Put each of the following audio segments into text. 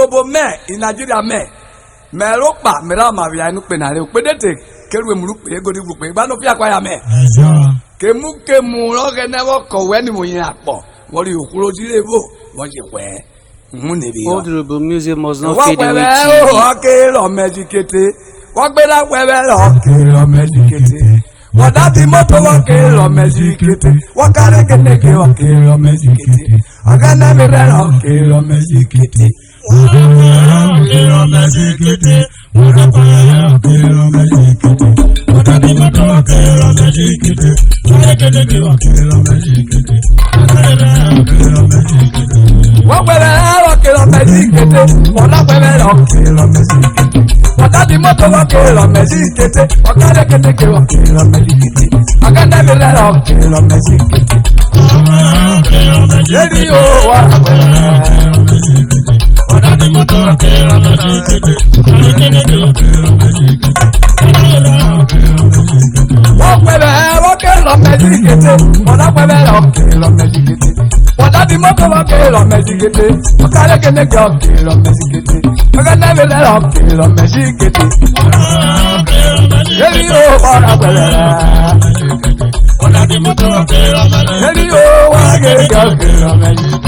URHOBO me in Nigeria me Meropa Merama Vianu Penale Pedete Kelwemrupe Godibupe Bano Piaquaya me Kemuke Muroga never call when you yapo. What do you close what you wear? Audible music must not fade away. Okay, or medicated. What better well, okay, or medicated. What that the motor, okay, or medicated. What can I get okay, or medicated? I can never okay, or medicated. Okay, or medicated. What a okay, or medicated. What a motor, okay, or medicated. What I can do, okay, or medicated. What will I kill on medicated? What I will kill on medicated? What are the motor kill on medicated? What can I get kill on medicated? I can never let off kill on medicated. Lady, oh, what are the motor kill on medicated? I can never kill on medicated. What will I kill on medicated? What I will kill on medicated? What are the motor kill on medicated? What can I get kill on medicated? I can never let off kill on medicated. Lady, oh, what I will. What are the motor kill on medicated? Lady, oh, what I get kill on medicated.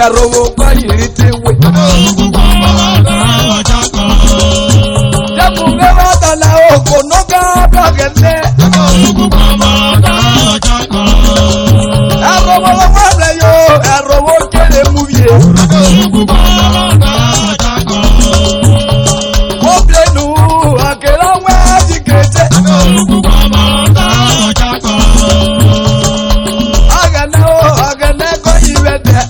Robo kwanyiri tewe Jabu mewata na oko noga bagene Arobo la wale yo arobo kele muvie Oblenu akela waji kete Agane ko ibete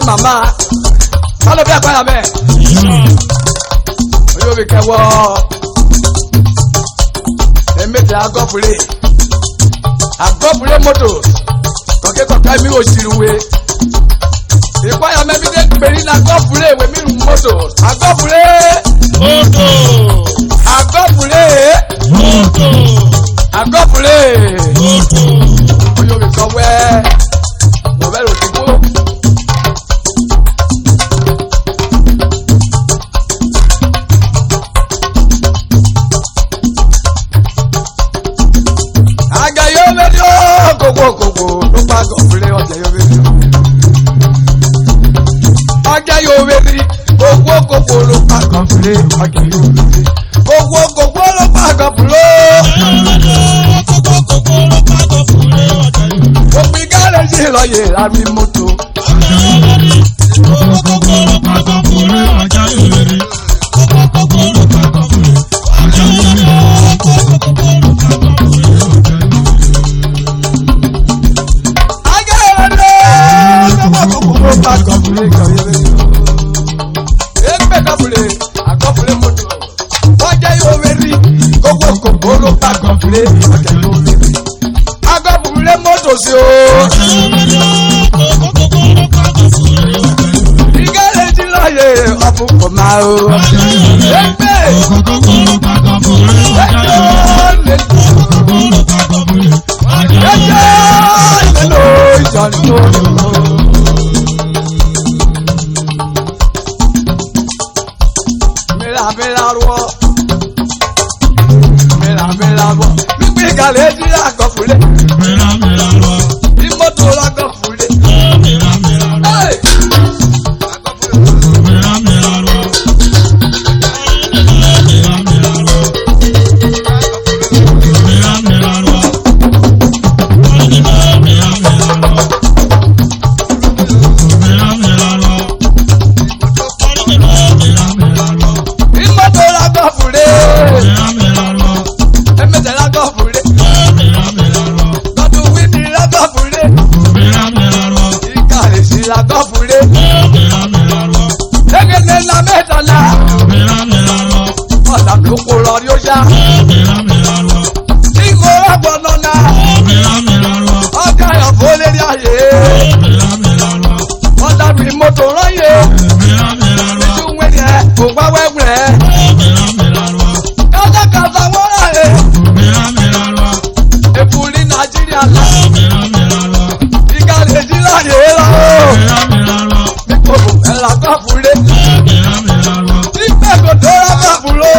Mama, hello, be a man. You be careful. They make the AGOFURE motors. Okay, come me go see way. The choir maybe they bury AGOFURE with me motors. AGOFURE you be come where? Where you go? AGOFURE motors yo. Igale jilaye afu komao. AGOFURE. wọ̀rí ó yá. Ìgò ọgbọ̀n nọ́nà. Ọjà ìyàfó lérí ayé. Wọ́n dàbí mọ́tò ráyè. Ìjúwé yẹn kò gbá wẹ́wẹ́. Kọ́jà kàtà wọ́n ráyè. Èpùlí Nàìjíríà lọ. Ìgà lè jí láyé lọ. Ìkòkò ẹ̀là kọ́fùlé. Ìgbẹ́ kò tó rà kọ́fùló.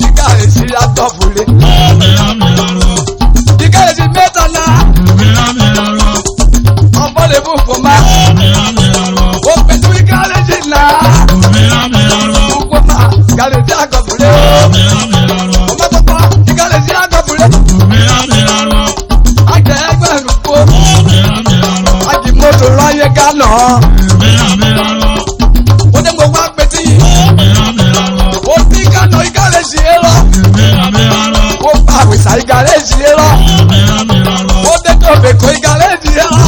Ìgà lè jí rà kọ́fùlé. Ìgà lè jí mẹ́ta náà. Ọ̀pọ̀ lè mú fún ma. Ó pẹ̀lú ìgà lè jí náà. Fún ma, ìgà lè jí àkọ́fùlé. Ọmọ tó pa, ìgà lè jí àkọ́fùlé. Àjẹ́ ẹgbẹ́ ìrùkú. Àjì mọ́tò ráyé gánà. Ó dé gbogbo àgbẹ̀tì yìí. Ó ní gánà ìgà lè jí é lọ. Ó pa àwìsà ìgà lè jí é lọ. Ó dé tó bèkó ìgà lè jí é lọ.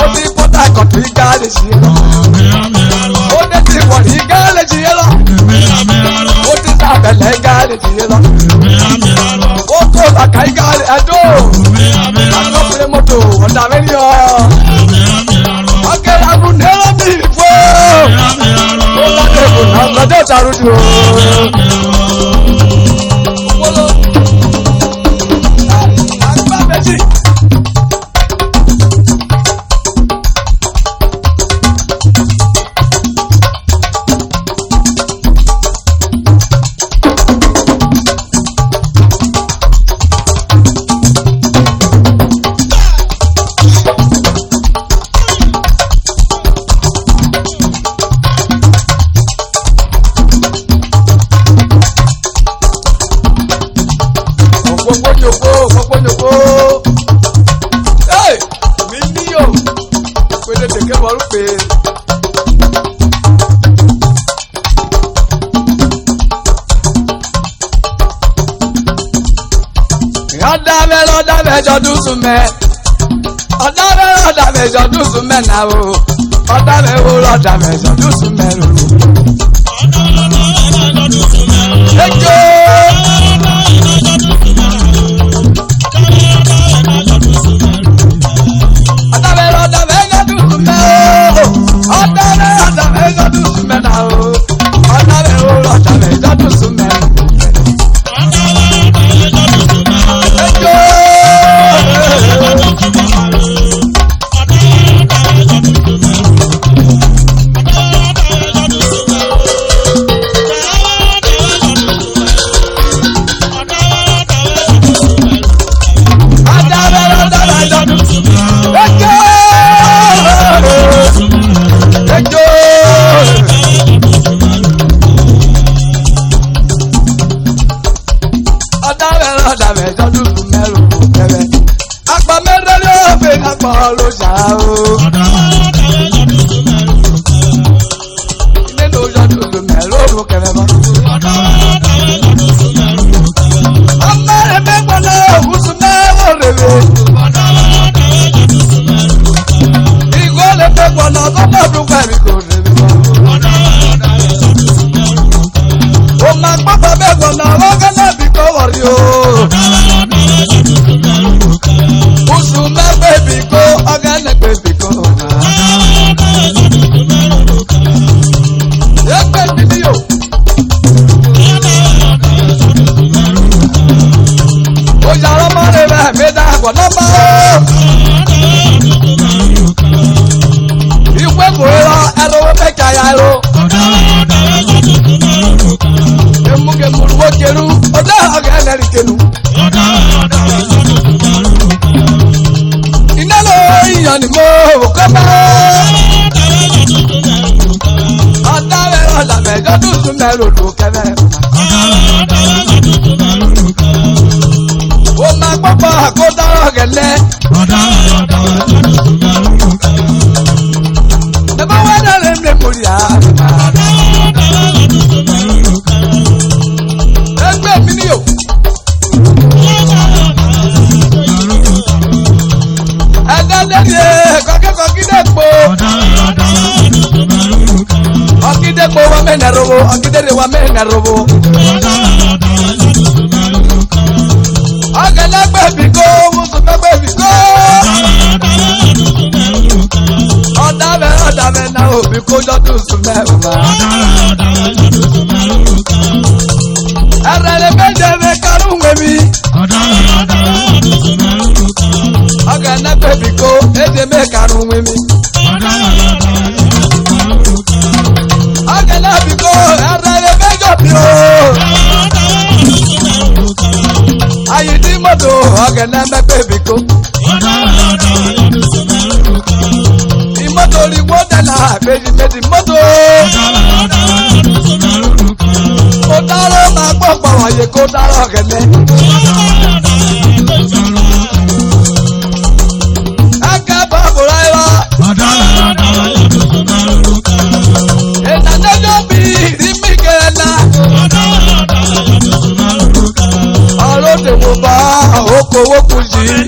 Ó ní kótà kọ̀tù ìgà lè jí é lọ. Ó dé tí wọ̀lì ìgà lè jí é lọ. Ó ti sàbẹ̀lẹ̀ ìgà lè jí é lọ. Ó tó làkà ìgà lè ẹ̀dọ́. Àkọ́kùnrin mọ́tò ọ̀dà mẹ́rin ọ̀. Ọ̀gẹ̀rẹ̀ àbùnẹ́ ló bí ìfọ́. Ó lọ́dẹ̀ kò náà lọ́dẹ̀ tàrúdù. Àgbà méjì. Ọ̀dàmẹ́jọ dùsùn mẹ́. Ọ̀dàmẹ́jọ dùsùn mẹ́ náà o. Ọ̀dàmẹ́jọ dùsùn mẹ́ lò. Ejò. Ọ̀dàmẹ́jọ dùsùn mẹ́ o. Ọ̀dàmẹ́jọ dùsùn mẹ́ náà o. Ọ̀dàmẹ́jọ dùsùn mẹ́. robo, akidere wa mena robo. Agana baby go, musu baby go. Oda me na obi ko jodu sume uma. Arale beje me karu wemi. Agana baby go, eje me karu wemi. Agana baby go, arale beje pio. Ayi di moto, agana baby go. Moto ri wodala beji meji moto ko daro ma gbogbo waye ko daro gele aka babu raiwa ena nejo bi rimigela aro de wo ba oko wo kuji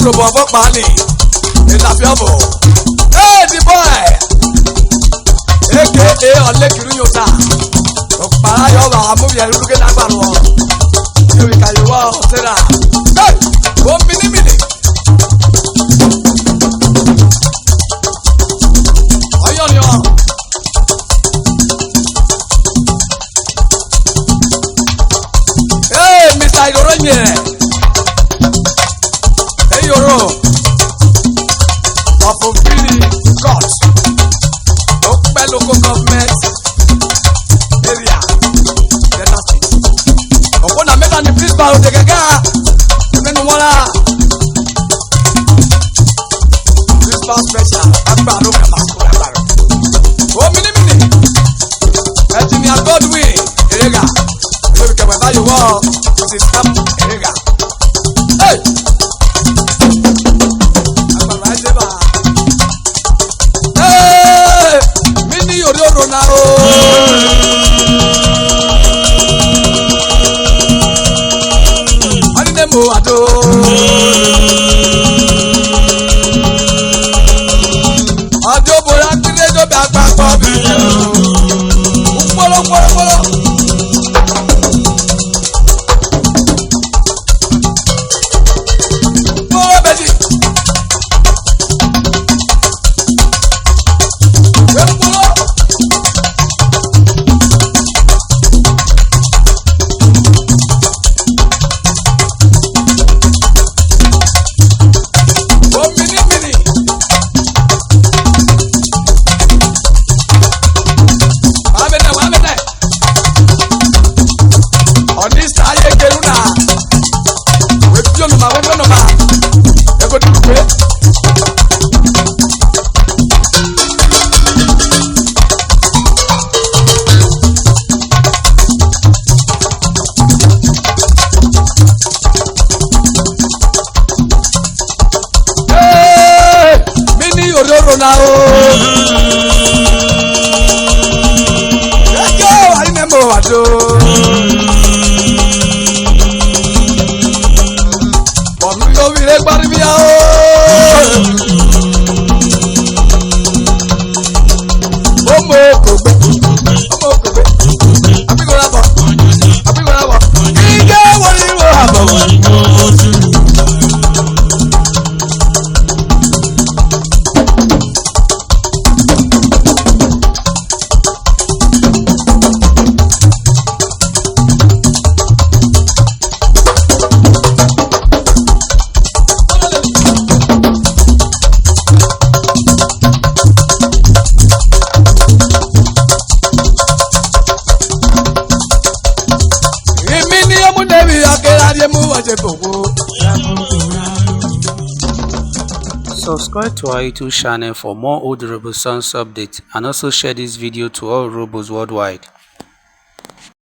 URHOBO Okpan in Arhibo. Hey, the boy! AKA Olekiri Yota. Okpan Yoba, Amubi and Luke Nagbaru. You can you walk, Sarah. Hey! 1 minute. Oyon. Hey, Mr. Igoronye. Of Ofiri Court, Okpan local government area, Delta State. Okpan ameta ni principal of the Gaga, Menuwala. Principal special, Okpan local master. Oh, mini. Engineer Godwin, Erega. So we can whether you want, it is come, Erega. Hey! Subscribe to our YouTube channel for more Old Robo songs updates and also share this video to all robos worldwide.